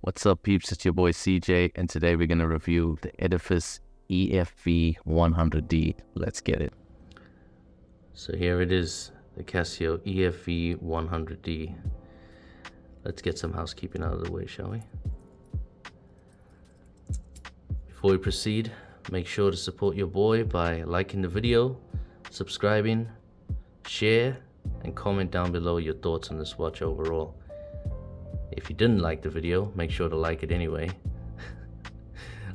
What's up, peeps? It's your boy CJ, and today we're going to review the Edifice EFV-100D. Let's get it. So here it is, the Casio EFV-100D. Let's get some housekeeping out of the way, shall we? Before we proceed, make sure to support your boy by liking the video, subscribing, share, and comment down below your thoughts on this watch overall. If you didn't like the video, make sure to like it anyway.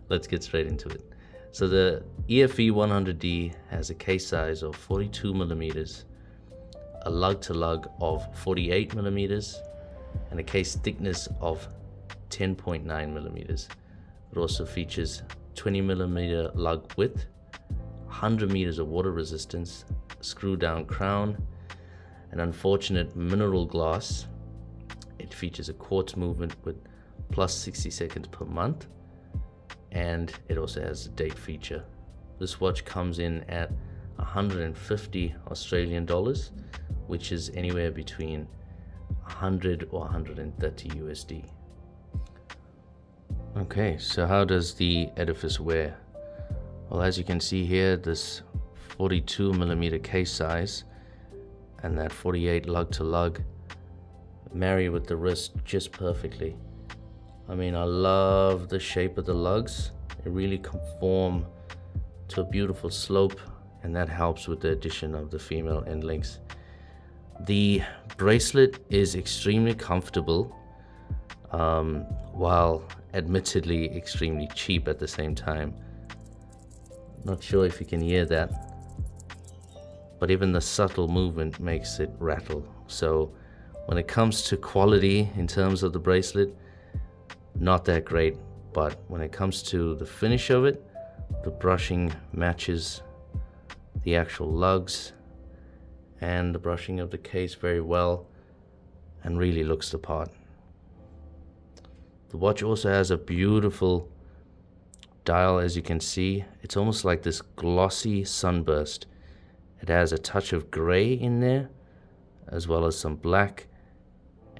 Let's get straight into it. So the EFV-100D has a case size of 42 millimeters, a lug to lug of 48 millimeters, and a case thickness of 10.9 millimeters. It also features 20 millimeter lug width, 100 meters of water resistance, screw down crown, an unfortunate mineral glass. It features a quartz movement with plus 60 seconds per month, and it also has a date feature. This watch comes in at 150 Australian dollars, which is anywhere between 100 or 130 USD. Okay, so how does the Edifice wear? Well, as you can see here, this 42 millimeter case size and that 48 lug to lug marry with the wrist just perfectly. I mean, I love the shape of the lugs. They really conform to a beautiful slope, and that helps with the addition of the female end links. The bracelet is extremely comfortable, while admittedly extremely cheap at the same time. Not sure if you can hear that, but even the subtle movement makes it rattle. So when it comes to quality in terms of the bracelet, not that great, but when it comes to the finish of it, the brushing matches the actual lugs and the brushing of the case very well and really looks the part. The watch also has a beautiful dial, as you can see. It's almost like this glossy sunburst. It has a touch of gray in there as well as some black.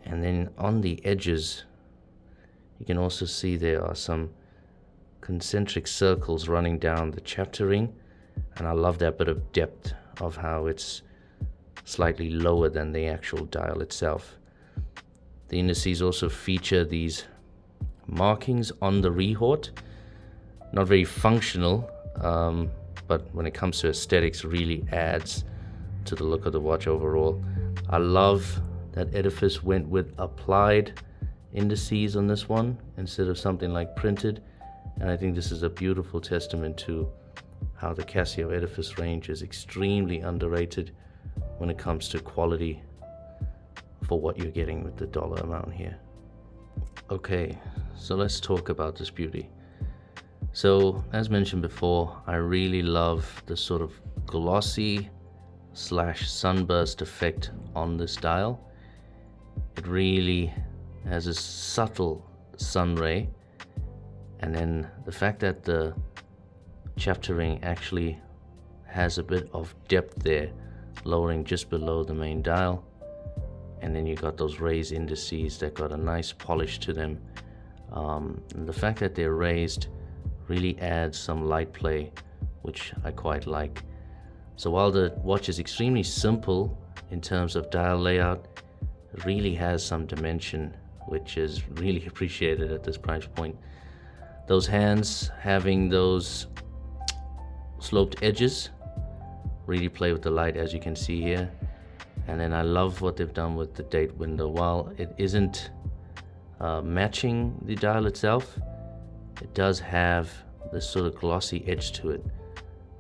And then on the edges, you can also see there are some concentric circles running down the chapter ring. And I love that bit of depth of how it's slightly lower than the actual dial itself. The indices also feature these markings on the rehort. Not very functional, but when it comes to aesthetics, really adds to the look of the watch overall. I love that Edifice went with applied indices on this one instead of something like printed, and I think this is a beautiful testament to how the Casio Edifice range is extremely underrated when it comes to quality for what you're getting with the dollar amount here. Okay, so let's talk about this beauty. So as mentioned before, I really love the sort of glossy / sunburst effect on this dial. It really has a subtle sun ray, and then the fact that the chapter ring actually has a bit of depth there, lowering just below the main dial, and then you got those raised indices that got a nice polish to them. And the fact that they're raised really adds some light play, which I quite like. So while the watch is extremely simple in terms of dial layout, it really has some dimension, which is really appreciated at this price point. Those hands having those sloped edges really play with the light, as you can see here. And then I love what they've done with the date window. While it isn't matching the dial itself, it does have this sort of glossy edge to it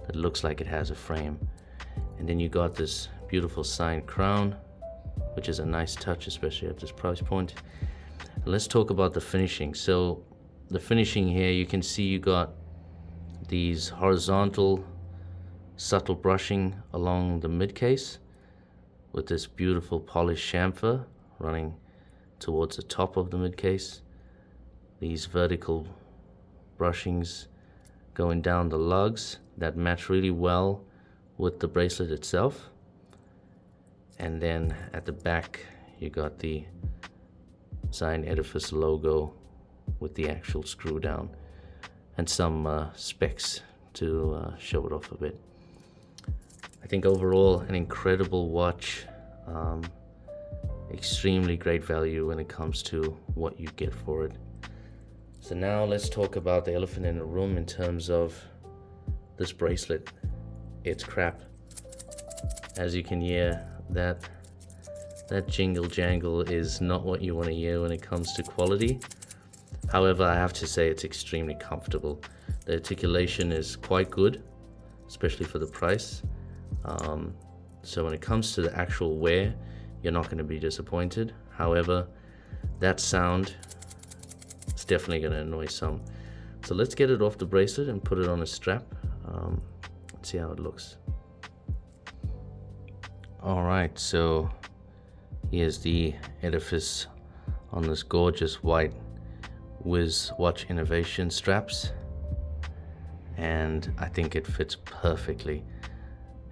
that looks like it has a frame. And then you got this beautiful signed crown, which is a nice touch, especially at this price point. And let's talk about the finishing. So the finishing here, you can see you got these horizontal subtle brushing along the mid case with this beautiful polished chamfer running towards the top of the mid case. These vertical brushings going down the lugs that match really well with the bracelet itself. And then at the back you got the signed Edifice logo with the actual screw down, and some specs to show it off a bit. I think overall an incredible watch, extremely great value when it comes to what you get for it. So now let's talk about the elephant in the room in terms of this bracelet. It's crap. As you can hear, that jingle jangle is not what you want to hear when it comes to quality. However, I have to say it's extremely comfortable. The articulation is quite good, especially for the price. So when it comes to the actual wear, you're not going to be disappointed. However, that sound is definitely going to annoy some. So let's get it off the bracelet and put it on a strap. Let's see how it looks. Alright, so here's the Edifice on this gorgeous white Wiz Watch Innovation straps, and I think it fits perfectly.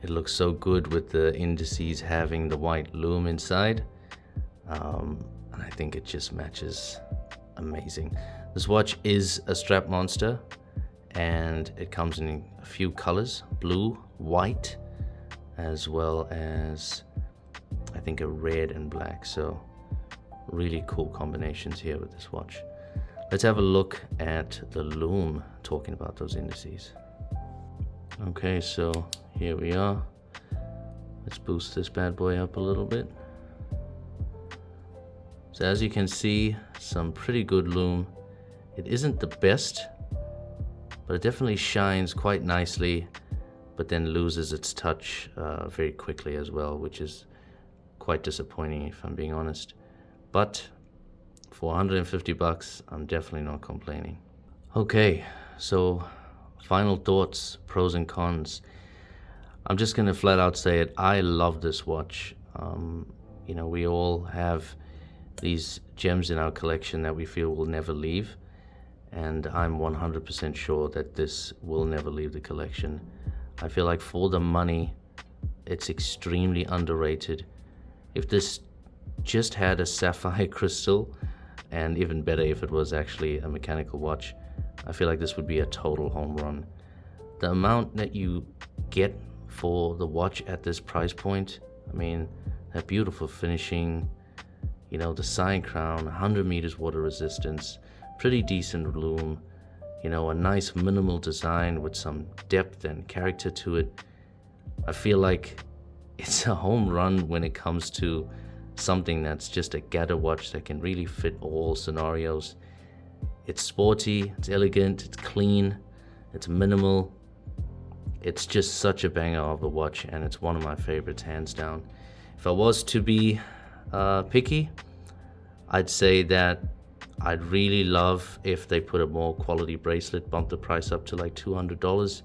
It looks so good with the indices having the white Lume inside, and I think it just matches amazing. This watch is a strap monster, and it comes in a few colors: blue, white, as well as I think a red and black. So really cool combinations here with this watch. Let's have a look at the Lume, talking about those indices. Okay, so here we are. Let's boost this bad boy up a little bit. So as you can see, some pretty good Lume. It isn't the best, but it definitely shines quite nicely, but then loses its touch very quickly as well, which is quite disappointing if I'm being honest. But for 150 bucks, I'm definitely not complaining. Okay, so final thoughts, pros and cons. I'm just gonna flat out say it. I love this watch. You know, we all have these gems in our collection that we feel will never leave, and I'm 100% sure that this will never leave the collection. I feel like for the money, it's extremely underrated. If this just had a sapphire crystal, and even better if it was actually a mechanical watch, I feel like this would be a total home run. The amount that you get for the watch at this price point, I mean, that beautiful finishing, you know, the sign crown, 100 meters water resistance, pretty decent Lume, you know, a nice minimal design with some depth and character to it. I feel like it's a home run when it comes to something that's just a gather watch that can really fit all scenarios. It's sporty, it's elegant, it's clean, it's minimal. It's just such a banger of a watch, and it's one of my favorites, hands down. If I was to be picky, I'd say that I'd really love if they put a more quality bracelet, bump the price up to like $200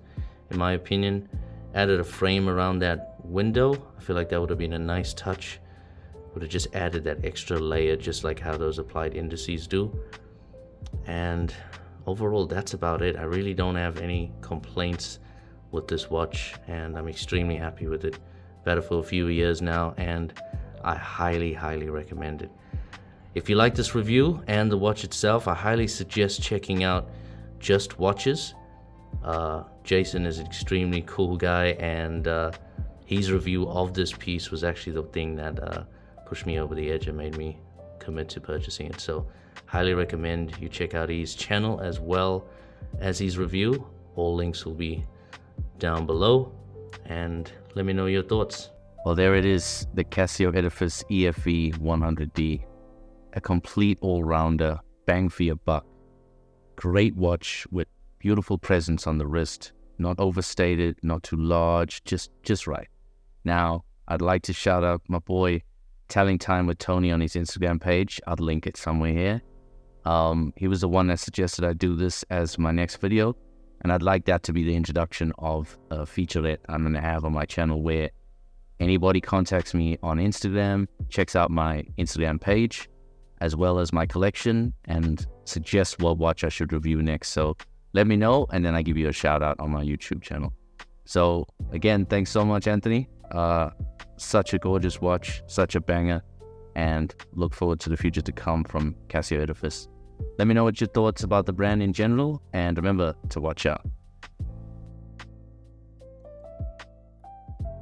in my opinion, added a frame around that window. I feel like that would have been a nice touch. Would have just added that extra layer, just like how those applied indices do. And overall, that's about it. I really don't have any complaints with this watch, and I'm extremely happy with it. I've had it for a few years now, and I highly recommend it. If you like this review and the watch itself, I highly suggest checking out Just Watches. Jason is an extremely cool guy, and his review of this piece was actually the thing that pushed me over the edge and made me commit to purchasing it. So highly recommend you check out his channel as well as his review. All links will be down below, and let me know your thoughts. Well, there it is, the Casio Edifice EFV-100D, a complete all-rounder, bang for your buck. Great watch with beautiful presence on the wrist, not overstated, not too large, just right. Now, I'd like to shout out my boy Telling Time with Tony on his Instagram page. I'll link it somewhere here. He was the one that suggested I do this as my next video, and I'd like that to be the introduction of a featurette I'm going to have on my channel, where anybody contacts me on Instagram, checks out my Instagram page, as well as my collection, and suggests what watch I should review next. So let me know, and then I give you a shout out on my YouTube channel. So again, thanks so much, Anthony. Such a gorgeous watch, such a banger, and look forward to the future to come from Casio Edifice. Let me know what your thoughts about the brand in general, and remember to watch out.